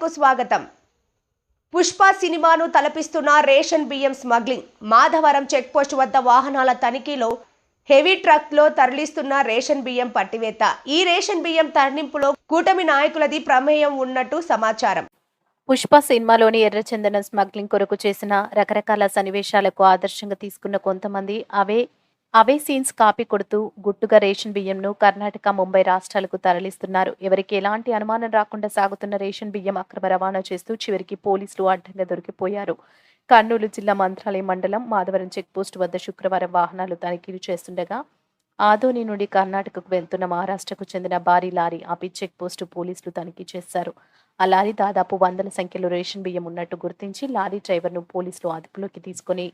కు స్వాగతం. పుష్ప సినిమాను తలపిస్తున్న రేషన్ బియ్యం స్మగ్లింగ్. మాధవరం చెక్ పోస్ట్ వద్ద వాహనాల తనిఖీలో హెవీ ట్రక్ లో తరలిస్తున్న రేషన్ బియ్యం పట్టివేత. ఈ రేషన్ బియ్యం తరలింపులో కూటమి నాయకులది ప్రమేయం ఉన్నట్టు సమాచారం. పుష్ప సినిమాలోని ఎర్రచందనం స్మగ్లింగ్ కొరకు చేసిన రకరకాల సన్నివేశాలకు ఆదర్శంగా తీసుకున్న కొంతమంది అవే సీన్స్ కాపీ కొడుతూ గుట్టుగా రేషన్ బియ్యంను కర్ణాటక, ముంబై రాష్ట్రాలకు తరలిస్తున్నారు. ఎవరికి ఎలాంటి అనుమానం రాకుండా సాగుతున్న రేషన్ బియ్యం అక్రమ రవాణా చేస్తూ చివరికి పోలీసులు అడ్డంగా దొరికిపోయారు. కర్నూలు జిల్లా మంత్రాలయం మండలం మాధవరం చెక్పోస్ట్ వద్ద శుక్రవారం వాహనాలు తనిఖీలు చేస్తుండగా ఆదోని నుండి కర్ణాటకకు వెళ్తున్న మహారాష్ట్రకు చెందిన భారీ లారీ ఆపి చెక్ పోస్టు పోలీసులు తనిఖీ చేశారు. ఆ లారీ దాదాపు వందల సంఖ్యలో రేషన్ బియ్యం ఉన్నట్టు గుర్తించి లారీ డ్రైవర్ను పోలీసులు అదుపులోకి తీసుకుని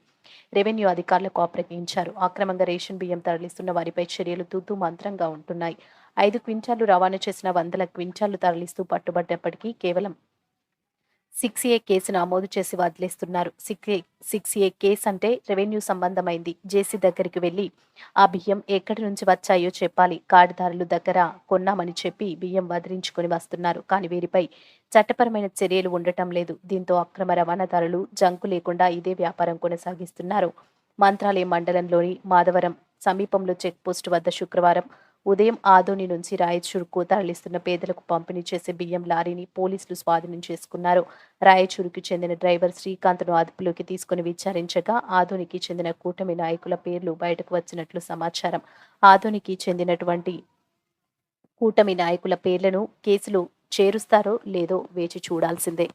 రెవెన్యూ అధికారులకు అప్పగించారు. అక్రమంగా రేషన్ బియ్యం తరలిస్తున్న వారిపై చర్యలు తూతూ మంత్రంగా ఉంటున్నాయి. 5 క్వింటాలు రవాణా చేసిన వందల క్వింటాలు తరలిస్తూ పట్టుబడ్డప్పటికీ కేవలం 6A కేసు నమోదు చేసి వదిలేస్తున్నారు. 6A కేసు అంటే రెవెన్యూ సంబంధమైంది. జేసీ దగ్గరికి వెళ్లి ఆ బియ్యం ఎక్కడి నుంచి వచ్చాయో చెప్పాలి. కార్డుదారులు దగ్గర కొన్నామని చెప్పి బియ్యం వదిలించుకొని వస్తున్నారు. కానీ వీరిపై చట్టపరమైన చర్యలు ఉండటం లేదు. దీంతో అక్రమ రవాణాదారులు జంకు లేకుండా ఇదే వ్యాపారం కొనసాగిస్తున్నారు. మంత్రాలయం మండలంలోని మాధవరం సమీపంలో చెక్ పోస్ట్ వద్ద శుక్రవారం ఉదయం ఆదోని నుంచి రాయచూరుకు తరలిస్తున్న పేదలకు పంపిణీ చేసే బియ్యం లారీని పోలీసులు స్వాధీనం చేసుకున్నారు. రాయచూరుకు చెందిన డ్రైవర్ శ్రీకాంత్ను అదుపులోకి తీసుకుని విచారించగా ఆదోనికి చెందిన కూటమి నాయకుల పేర్లు బయటకు వచ్చినట్లు సమాచారం. ఆదోనికి చెందినటువంటి కూటమి నాయకుల పేర్లను కేసులు చేరుస్తారో లేదో వేచి చూడాల్సిందే.